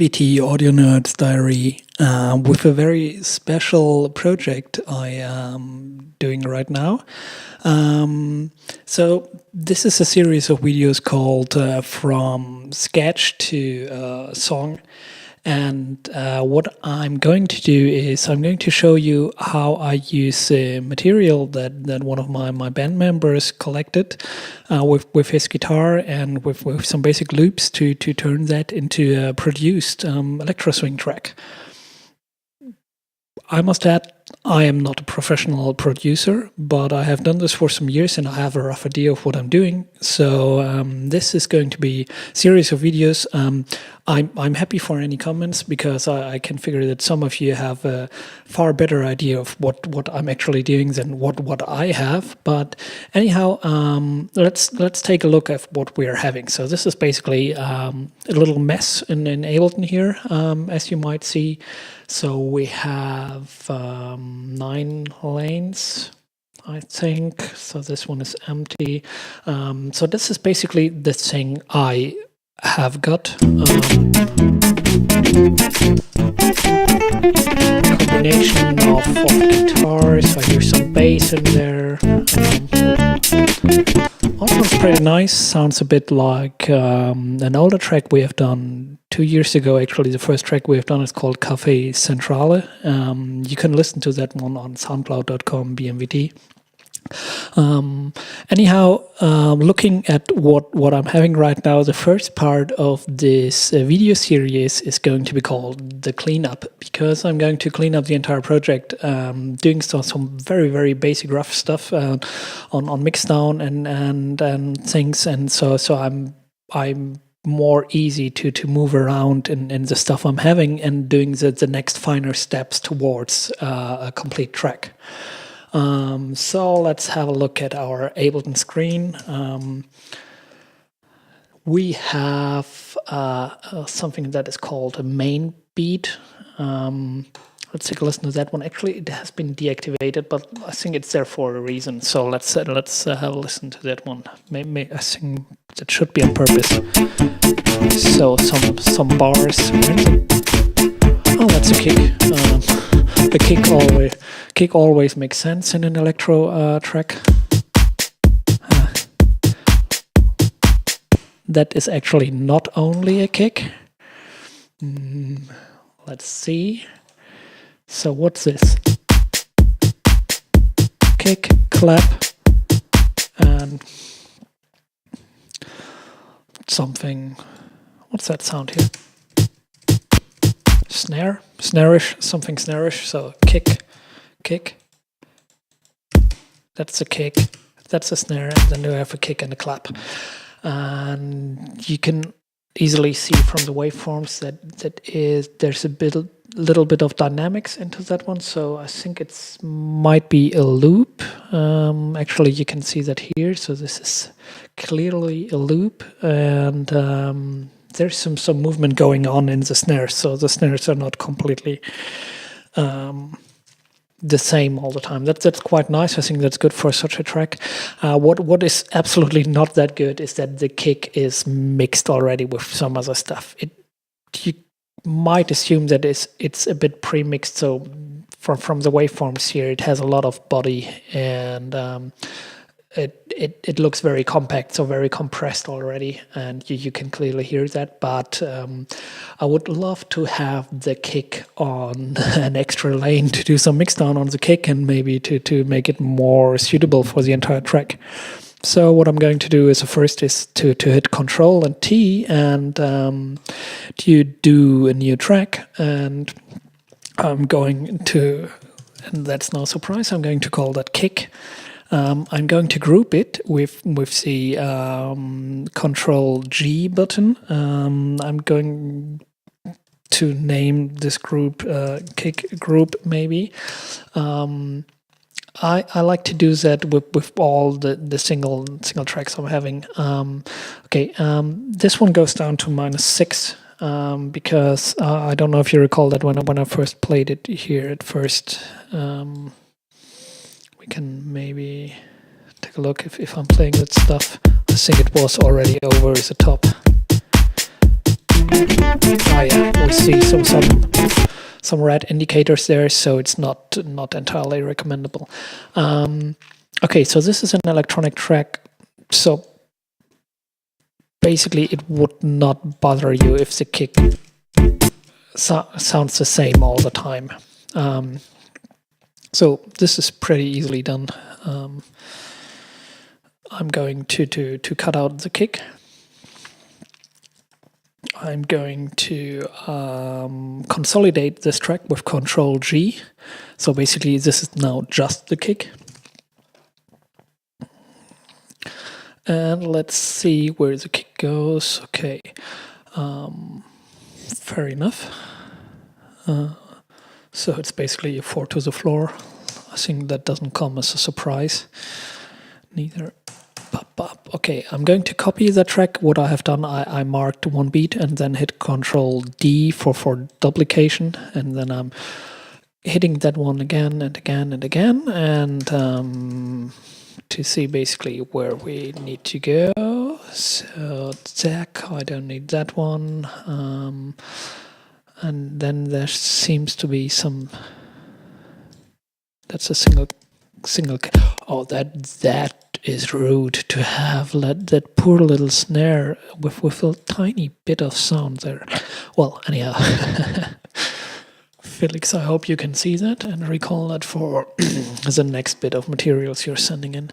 BMVT Audio Nerd Diary with a very special project I am doing right now. So this is a series of videos called From Sketch to Song. And what I'm going to do is I'm going to show you how I use material that one of my band members collected with his guitar and with some basic loops to turn that into a produced electro swing track. I must add, I am not a professional producer, but I have done this for some years and I have a rough idea of what I'm doing. So this is going to be a series of videos. I'm happy for any comments because I can figure that some of you have a far better idea of what I'm actually doing than what I have. But anyhow, let's take a look at what we're having. So this is basically a little mess in Ableton here, as you might see. So we have 9 lanes, I think. So this one is empty. So this is basically the thing I have got. Combination of guitars. I hear some bass in there. Sounds pretty nice. Sounds a bit like an older track we have done 2 years ago. Actually, the first track we have done is called Cafe Centrale. You can listen to that one on Soundcloud.com BMVT. Anyhow, looking at what I'm having right now, the first part of this video series is going to be called the cleanup, because I'm going to clean up the entire project, doing some very basic rough stuff on mixdown and things, and so I'm more easy to move around in the stuff I'm having and doing the next finer steps towards a complete track. So let's have a look at our Ableton screen. We have something that is called a main beat. Let's take a listen to that one. Actually, it has been deactivated, but I think it's there for a reason. So let's have a listen to that one. Maybe I think that should be on purpose. So some bars. Oh, that's a kick. The kick always makes sense in an electro track. That is actually not only a kick. Let's see. So what's this? Kick, clap, and something. What's that sound here? Snare, snare-ish, something snare-ish. So kick. That's a kick. That's a snare, and then you have a kick and a clap. And you can easily see from the waveforms that there's a little bit of dynamics into that one. So I think it might be a loop. Actually, you can see that here. So this is clearly a loop, and there's some movement going on in the snares. So the snares are not completely the same all the time. That's quite nice. I think that's good for such a track. What is absolutely not that good is that the kick is mixed already with some other stuff. You might assume that it's a bit pre-mixed. So from the waveforms here, it has a lot of body, and it looks very compact, so very compressed already, and you can clearly hear that. But I would love to have the kick on an extra lane to do some mixdown on the kick and maybe to make it more suitable for the entire track. So what I'm going to do is first is to hit Control and T and to do a new track, and I'm going to, and that's no surprise, I'm going to call that kick. I'm going to group it with the Control G button. I'm going to name this group kick group maybe. I like to do that with all the single tracks I'm having. This one goes down to -6 because I don't know if you recall that when I first played it here at first. We can maybe take a look if I'm playing that stuff. I think it was already over the top. Yeah, we see some red indicators there, so it's not entirely recommendable. Okay, so this is an electronic track, so basically it would not bother you if the kick sounds the same all the time. So this is pretty easily done. I'm going to cut out the kick. I'm going to consolidate this track with Control G. So basically this is now just the kick. And let's see where the kick goes. Okay, fair enough. So it's basically a 4 to the floor. I think that doesn't come as a surprise. Neither. Okay, I'm going to copy the track. What I have done, I marked one beat and then hit Control D for duplication, and then I'm hitting that one again and again and again, and to see basically where we need to go. So Zack, I don't need that one, and then there seems to be some. That's a single. Oh, that is rude to have that poor little snare with a tiny bit of sound there. Well, anyhow, Felix, I hope you can see that and recall that for the next bit of materials you're sending in.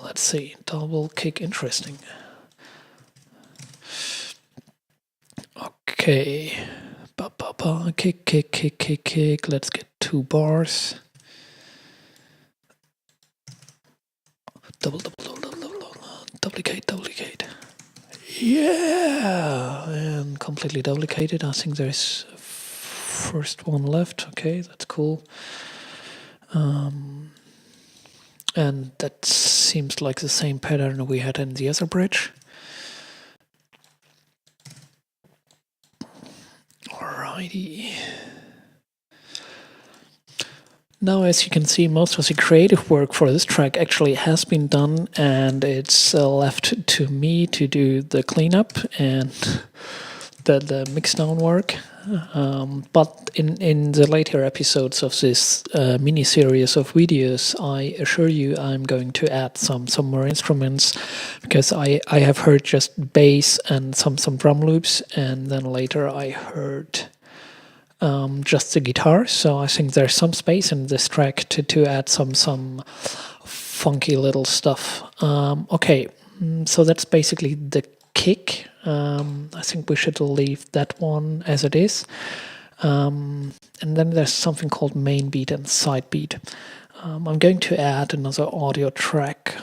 Let's see, double kick, interesting. Okay. Kick. Let's get 2 bars. Duplicate. Yeah, and completely duplicated. I think there's a first one left. Okay, that's cool. And that seems like the same pattern we had in the other bridge. Alrighty. Now, as you can see, most of the creative work for this track actually has been done, and it's left to me to do the cleanup and the mix down work. But in the later episodes of this mini series of videos, I assure you I'm going to add some more instruments, because I have heard just bass and some drum loops, and then later I heard just the guitar. So I think there's some space in this track to add some funky little stuff. Okay, so that's basically the kick. I think we should leave that one as it is. And then there's something called main beat and side beat. I'm going to add another audio track.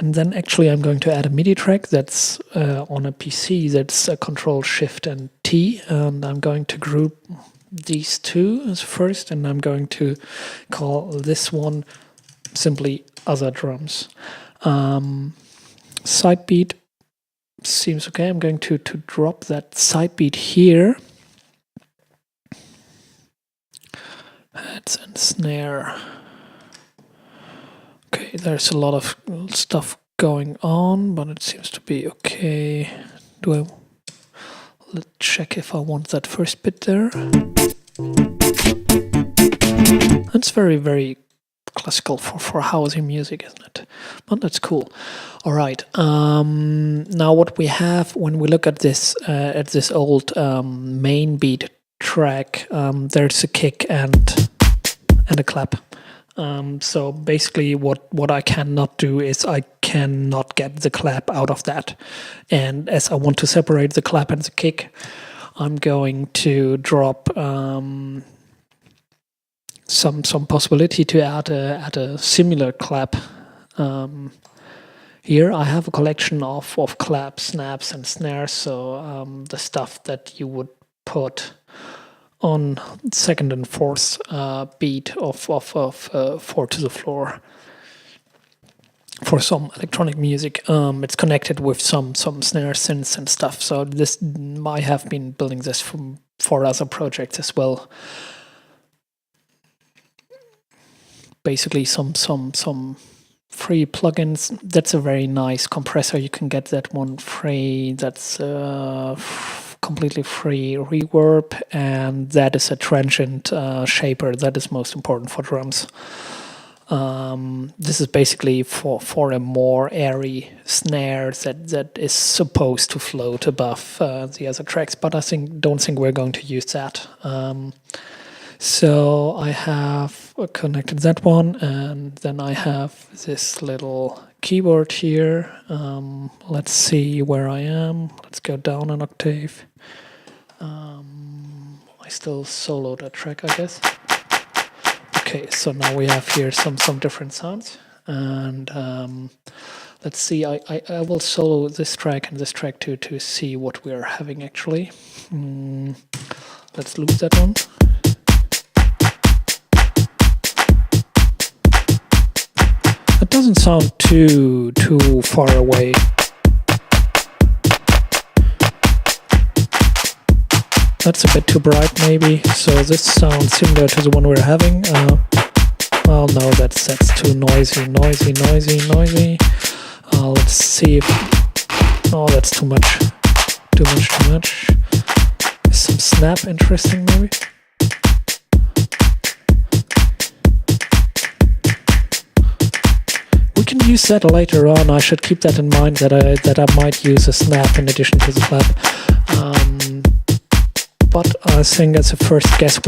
And then actually I'm going to add a MIDI track that's on a PC, that's a Control Shift and T, and I'm going to group these two as first, and I'm going to call this one simply other drums. Side beat seems okay. I'm going to drop that side beat here. Heads and snare. Okay, there's a lot of stuff going on, but it seems to be okay. Let's check if I want that first bit there. That's very, very classical for housey music, isn't it? But that's cool. All right. Now what we have when we look at this old main beat track, there's a kick and a clap. So basically what I cannot do is I cannot get the clap out of that. And as I want to separate the clap and the kick, I'm going to drop some possibility to add a similar clap. Here I have a collection of claps, snaps, and snares, so the stuff that you would put on second and fourth beat of 4 to the floor. For some electronic music, it's connected with some snare synths and stuff. So this, I have been building this for other projects as well. Basically, some free plugins. That's a very nice compressor. You can get that one free. That's completely free. Reverb, and that is a transient shaper. That is most important for drums. This is basically for a more airy snare that is supposed to float above the other tracks, but I don't think we're going to use that. So I have connected that one, and then I have this little keyboard here. Let's see where I am. Let's go down an octave. I still soloed that track, I guess. Okay, so now we have here some different sounds, and let's see. I will solo this track and this track to see what we're having actually. Let's loop that one. It doesn't sound too far away. That's a bit too bright maybe, so this sounds similar to the one we're having. Well, no, that's too noisy. Let's see if... Oh, that's too much. Too much. Is some snap interesting maybe? We can use that later on. I should keep that in mind that I might use a snap in addition to the clap. But I think as a first guess,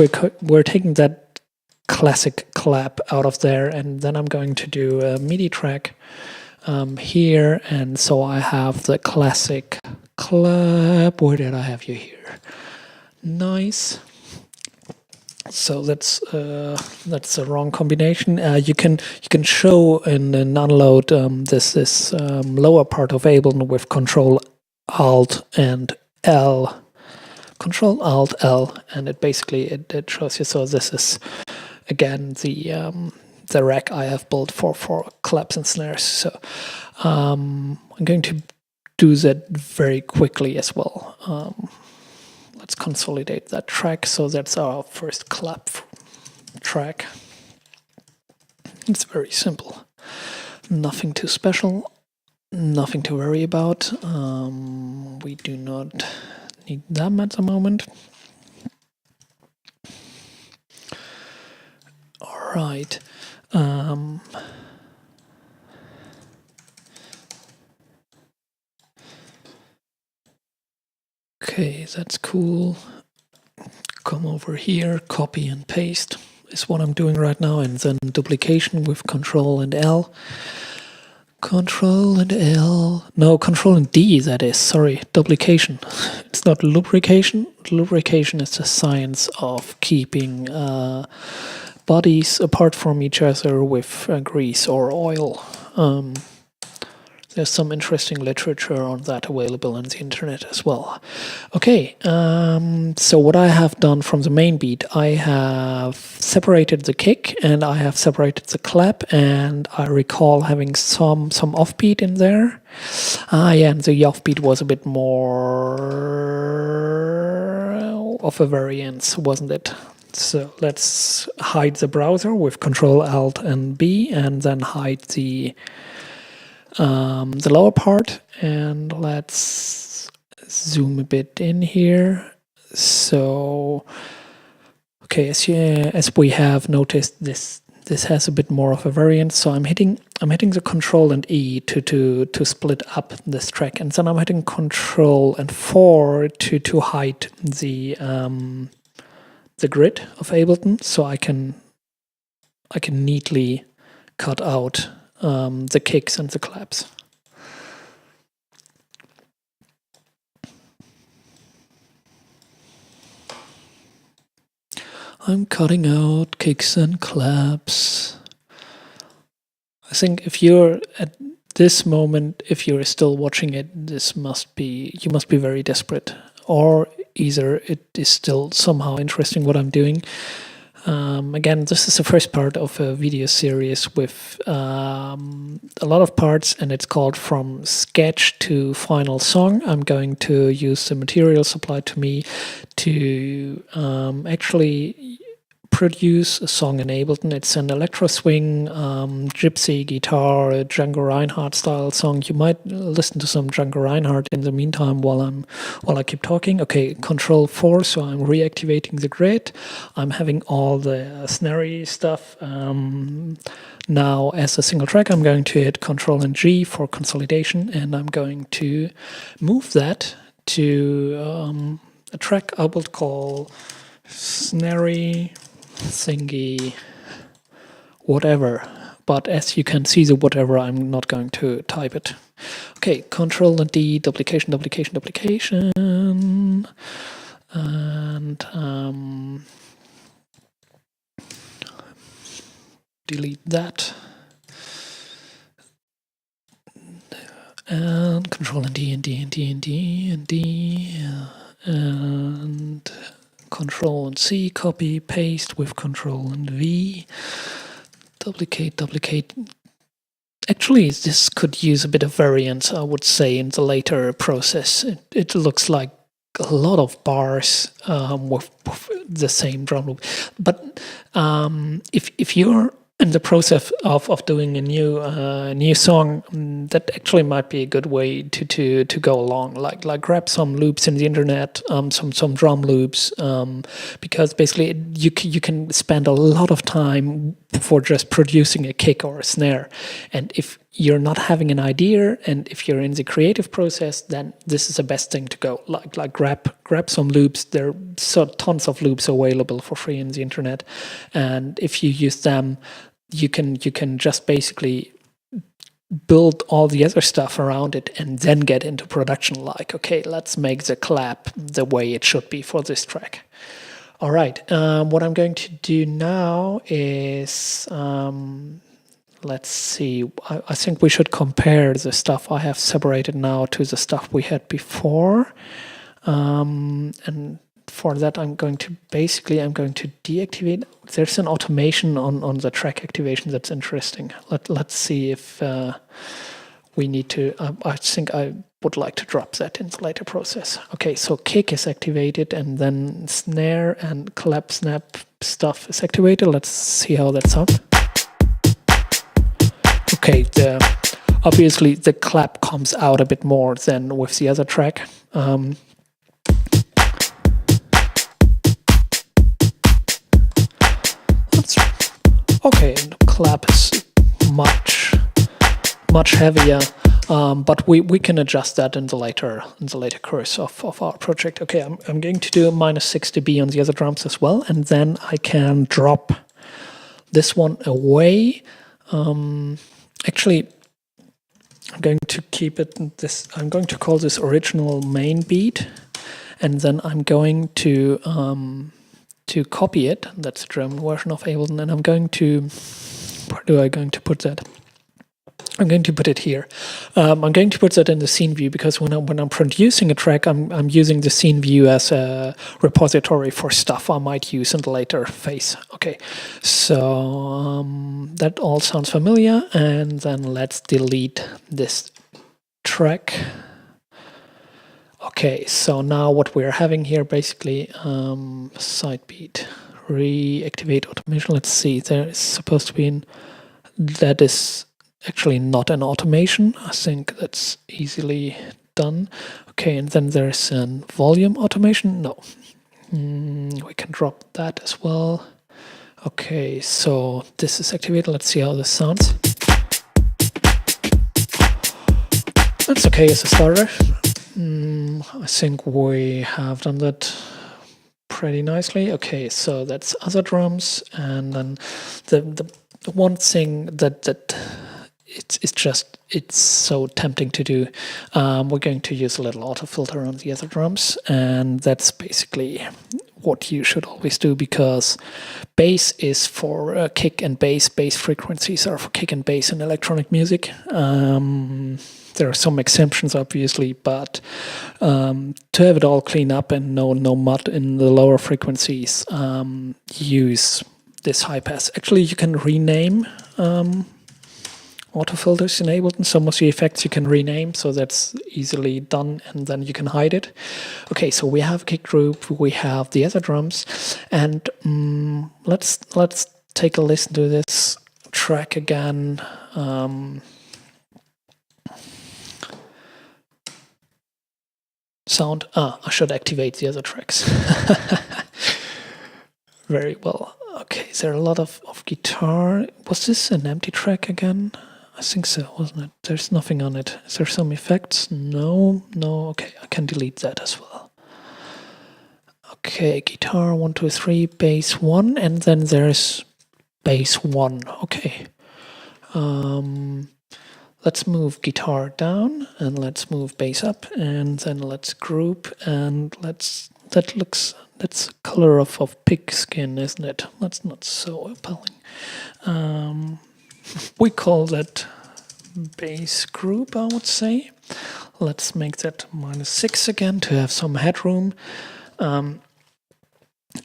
we're taking that classic clap out of there, and then I'm going to do a MIDI track here, and so I have the classic clap. Where did I have you here? Nice. So that's the wrong combination. You can show and unload this lower part of Ableton with Control Alt and L. Control Alt L, and it basically it shows you. So this is again the rack I have built for claps and snares. So I'm going to do that very quickly as well. Let's consolidate that track. So that's our first clap track. It's very simple, nothing too special, nothing to worry about. We do not need them at the moment. All right. Okay, that's cool. Come over here, copy and paste is what I'm doing right now, and then duplication with Control and L. Control and L. No, Control and D, that is. Sorry, duplication. It's not lubrication. Lubrication is the science of keeping bodies apart from each other with grease or oil. There's some interesting literature on that available on the internet as well. Okay, so what I have done from the main beat, I have separated the kick and I have separated the clap, and I recall having some offbeat in there. Yeah, and the offbeat was a bit more of a variance, wasn't it? So let's hide the browser with Control Alt and B, and then hide the lower part, and let's zoom a bit in here. So okay, as we have noticed, this has a bit more of a variance. So I'm hitting the Control and E to split up this track, and then I'm hitting Control and 4 to hide the grid of Ableton, so I can neatly cut out the kicks and the claps. I'm cutting out kicks and claps. I think if you're at this moment, if you're still watching it, you must be very desperate, or either it is still somehow interesting what I'm doing. Again, this is the first part of a video series with a lot of parts, and it's called From Sketch to Final Song. I'm going to use the material supplied to me to actually produce a song in Ableton. It's an electro swing, gypsy guitar, Django Reinhardt style song. You might listen to some Django Reinhardt in the meantime while I keep talking. Okay, Control 4, so I'm reactivating the grid. I'm having all the snare stuff. Now, as a single track, I'm going to hit Control and G for consolidation, and I'm going to move that to a track I will call snare thingy whatever. But as you can see, the whatever, I'm not going to type it. Okay, Control and D, duplication, and delete that. And Control and D and D and D and D and D and Control and C, copy, paste with Control and V, duplicate. Actually, this could use a bit of variance, I would say, in the later process. It looks like a lot of bars with the same drum loop. But if you're in the process of doing a new song, that actually might be a good way to go along. Like grab some loops in the internet, some drum loops, because basically you can spend a lot of time for just producing a kick or a snare, and if you're not having an idea, and if you're in the creative process, then this is the best thing to go. Like grab some loops. There are tons of loops available for free in the internet, and if you use them, you can just basically build all the other stuff around it and then get into production. Like, okay, let's make the clap the way it should be for this track. All right, what I'm going to do now is, let's see, I think we should compare the stuff I have separated now to the stuff we had before. And for that, I'm going to deactivate. There's an automation on the track activation that's interesting. Let's see if we need to. I think I would like to drop that in the later process. Okay, so kick is activated, and then snare and clap snap stuff is activated. Let's see how that sounds. Okay, obviously the clap comes out a bit more than with the other track. Okay, the clap is much heavier, but we can adjust that in the later course of our project. Okay, I'm going to do a -6 dB on the other drums as well, and then I can drop this one away. Actually, I'm going to keep it this. I'm going to call this original main beat, and then I'm going to copy it. That's the German version of Ableton, and I'm going to. Where do I going to put that? I'm going to put it here. I'm going to put that in the scene view, because when I'm producing a track, I'm using the scene view as a repository for stuff I might use in the later phase. Okay, so that all sounds familiar, and then let's delete this track. Okay, so now what we're having here, basically, side beat, reactivate automation. Let's see, there is supposed to be that is actually not an automation. I think that's easily done. Okay, and then there's a volume automation. No, we can drop that as well. Okay, so this is activated. Let's see how this sounds. That's okay as a starter. I think we have done that pretty nicely. Okay, so that's other drums, and then the one thing that it's so tempting to do. We're going to use a little auto filter on the other drums, and that's basically what you should always do, because bass is for kick and bass. Bass frequencies are for kick and bass in electronic music. There are some exceptions, obviously, but to have it all clean up and no mud in the lower frequencies, use this high pass. Actually, you can rename auto filters enabled, and some of the effects you can rename, so that's easily done, and then you can hide it. Okay, so we have kick group, we have the other drums, and let's take a listen to this track again. Sound. I should activate the other tracks. Very well. Okay, is there a lot of guitar? Was this an empty track again? I think so, wasn't it? There's nothing on it. Is there some effects? No. Okay, I can delete that as well. Okay, guitar 1, 2, 3, bass 1, and then there's bass 1. Okay. Let's move guitar down, and let's move bass up, and then let's group, and that's color of pig skin, isn't it? That's not so appealing. We call that bass group, I would say. Let's make that -6 again to have some headroom.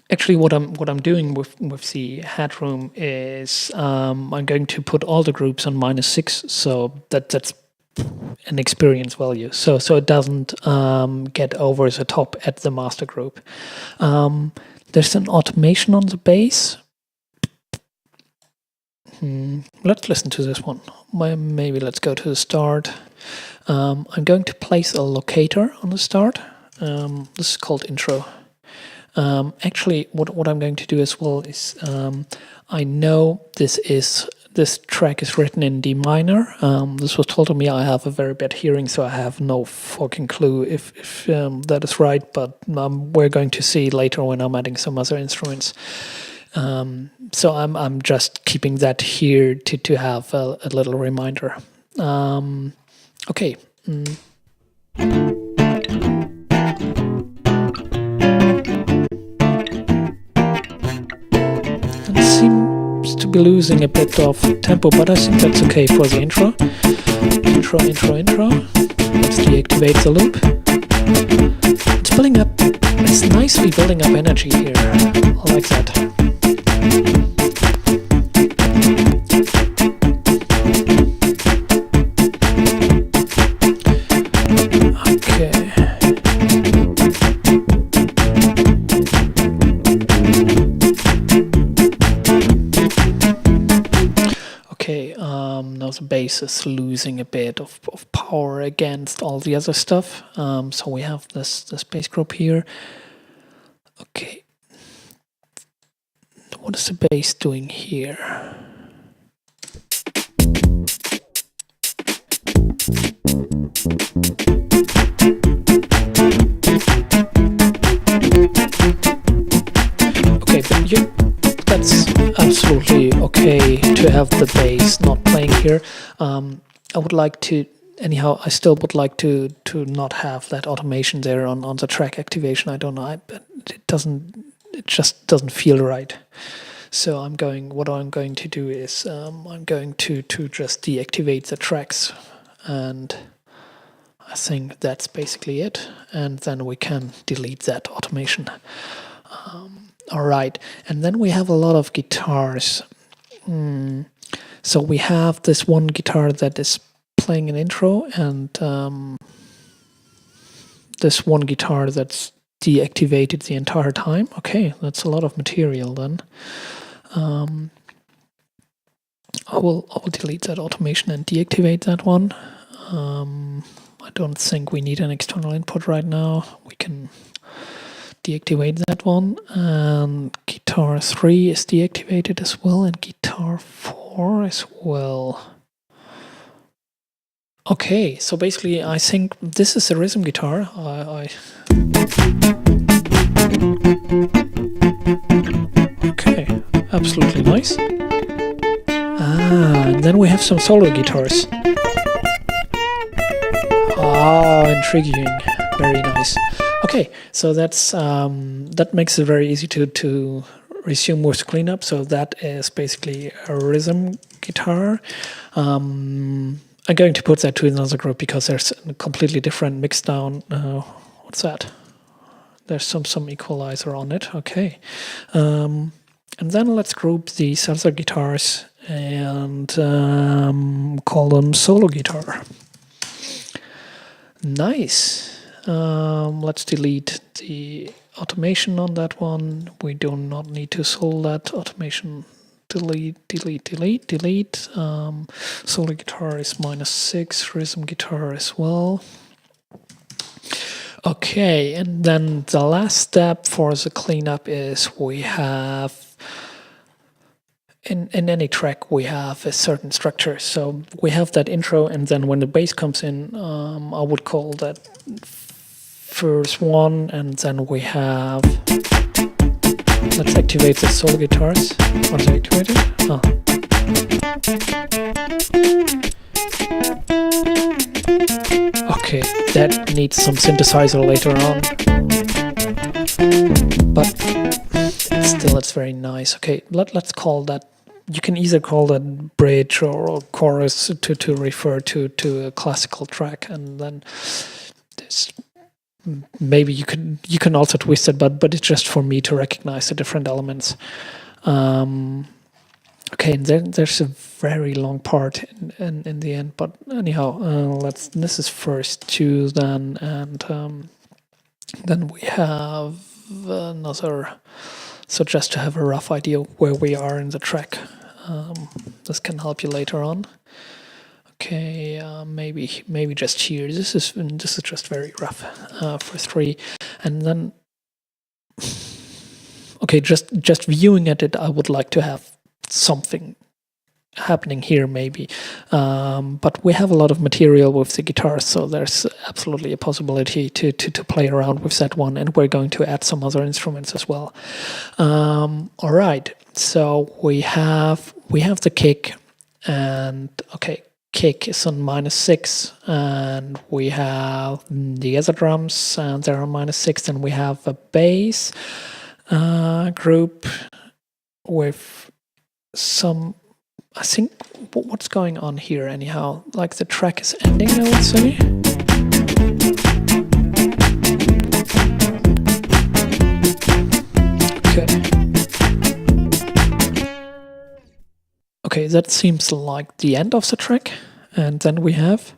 Actually, what I'm doing with the headroom is I'm going to put all the groups on -6, so that's an experience value. So it doesn't get over the top at the master group. There's an automation on the bass. Let's listen to this one. Maybe let's go to the start. I'm going to place a locator on the start. This is called intro. Actually, what I'm going to do as well is I know this track is written in D minor. This was told to me. I have a very bad hearing, so I have no fucking clue if that is right. But we're going to see later when I'm adding some other instruments. So I'm just keeping that here to have a little reminder. Okay. It seems to be losing a bit of tempo, but I think that's okay for the intro. Intro. Let's deactivate the loop. It's building up. It's nicely building up energy here. I like that. Now the bass is losing a bit of power against all the other stuff. So we have this bass group here. Okay. What is the bass doing here? Okay, but that's absolutely okay to have the bass not playing here. I would like to, anyhow, I still would like to not have that automation there on the track activation. I don't know, it just doesn't feel right. So what I'm going to do is I'm going to just deactivate the tracks, and I think that's basically it. And then we can delete that automation. All right, and then we have a lot of guitars. So we have this one guitar that is playing an intro, and this one guitar that's deactivated the entire time. Okay, that's a lot of material then. I will delete that automation and deactivate that one. I don't think we need an external input right now. We can deactivate that one, and guitar 3 is deactivated as well, and guitar 4 as well. Okay, so basically I think this is a rhythm guitar. Okay, absolutely nice. And then we have some solo guitars. Intriguing. Very nice. Okay, so that's that makes it very easy to resume with cleanup. So that is basically a rhythm guitar. I'm going to put that to another group because there's a completely different mix down. What's that? There's some equalizer on it. Okay, and then let's group these other guitars and call them solo guitar. Nice. Let's delete the automation on that one. We do not need to solve that automation. Delete. Solo guitar is -6, rhythm guitar as well. Okay, and then the last step for the cleanup is we have, in any track, we have a certain structure. So we have that intro, and then when the bass comes in, I would call that first one, and then we have, let's activate the solo guitars. Once activated, okay, that needs some synthesizer later on, but still it's very nice. Okay, let's call that, you can either call that bridge or chorus to refer to a classical track, and then this, maybe you can also twist it, but it's just for me to recognize the different elements. Okay, and then there's a very long part in the end, but anyhow, this is first 2 then, and then we have another, so just to have a rough idea where we are in the track. This can help you later on. Okay, maybe just here. This is just very rough for 3, and then okay, just viewing at it, I would like to have something happening here maybe, but we have a lot of material with the guitars, so there's absolutely a possibility to play around with that one, and we're going to add some other instruments as well. All right, so we have the kick, and okay, kick is on -6, and we have the other drums, and they're on -6, and we have a bass group with some, I think, what's going on here anyhow? Like the track is ending, I would say. Okay, that seems like the end of the track, and then we have.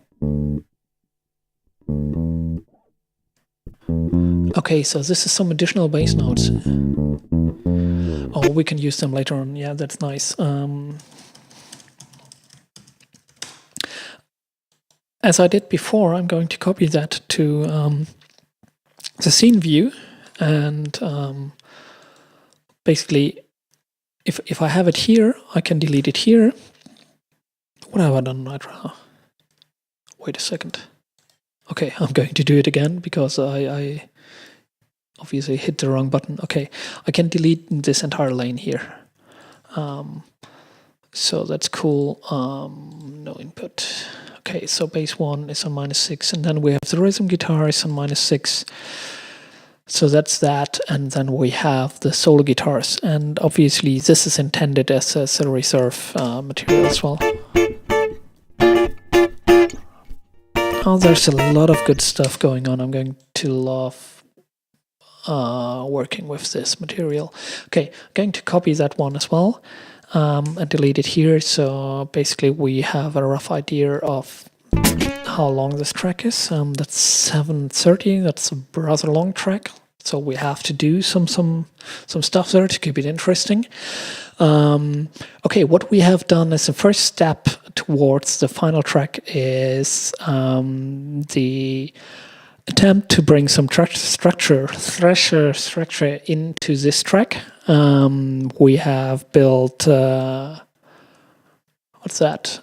Okay, so this is some additional bass notes. Oh, we can use them later on. Yeah, that's nice. As I did before, I'm going to copy that to the scene view, and basically, if I have it here, I can delete it here. What have I done right now? Wait a second. Okay, I'm going to do it again because I obviously hit the wrong button. Okay, I can delete this entire lane here. So that's cool. No input. Okay, so bass 1 is on -6, and then we have the rhythm guitar is on -6. So that's that, and then we have the solo guitars, and obviously this is intended as a reserve material as well. Oh, there's a lot of good stuff going on. I'm going to love working with this material. Okay, I'm going to copy that one as well and delete it here. So basically we have a rough idea of how long this track is. That's 7:30. That's a rather long track. So we have to do some stuff there to keep it interesting. Okay, what we have done as a first step towards the final track is the attempt to bring some structure into this track. We have built what's that?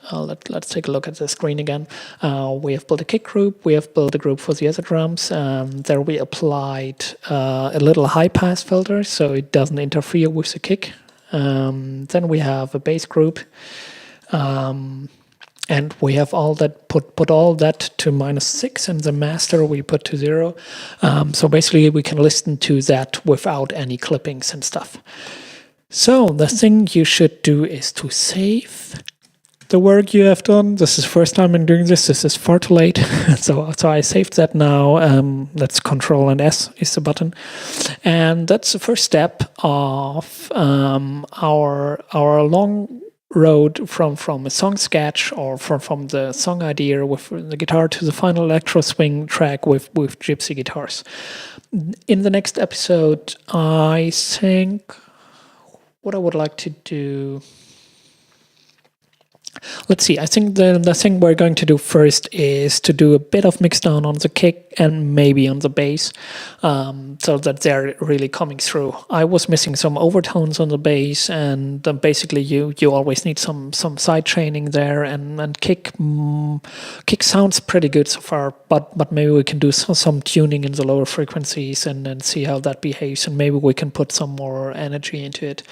Let's take a look at the screen again. We have built a kick group. We have built a group for the other drums. There we applied a little high pass filter so it doesn't interfere with the kick. Then we have a bass group. And we have all that, put all that to -6, and the master we put to 0. So basically we can listen to that without any clippings and stuff. So the thing you should do is to save the work you have done. This is the first time I'm doing this. This is far too late. so I saved that now. That's Control and S is the button. And that's the first step of our long road from a song sketch or from the song idea with the guitar to the final electro swing track with gypsy guitars. In the next episode, I think what I would like to do. Let's see, I think the thing we're going to do first is to do a bit of mixdown on the kick and maybe on the bass, so that they're really coming through. I was missing some overtones on the bass, and basically you always need some side chaining there, and kick sounds pretty good so far, but maybe we can do some tuning in the lower frequencies and see how that behaves, and maybe we can put some more energy into it.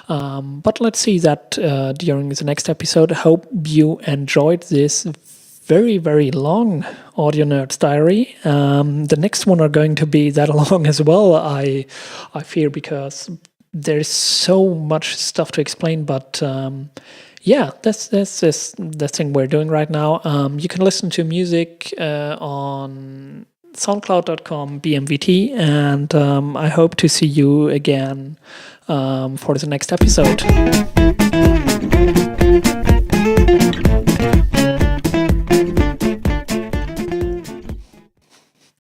But let's see that during the next episode. I hope you enjoyed this very, very long Audio Nerd Diary. The next one are going to be that long as well, I fear, because there's so much stuff to explain, but yeah, that's the thing we're doing right now. You can listen to music on soundcloud.com BMVT, and I hope to see you again for the next episode.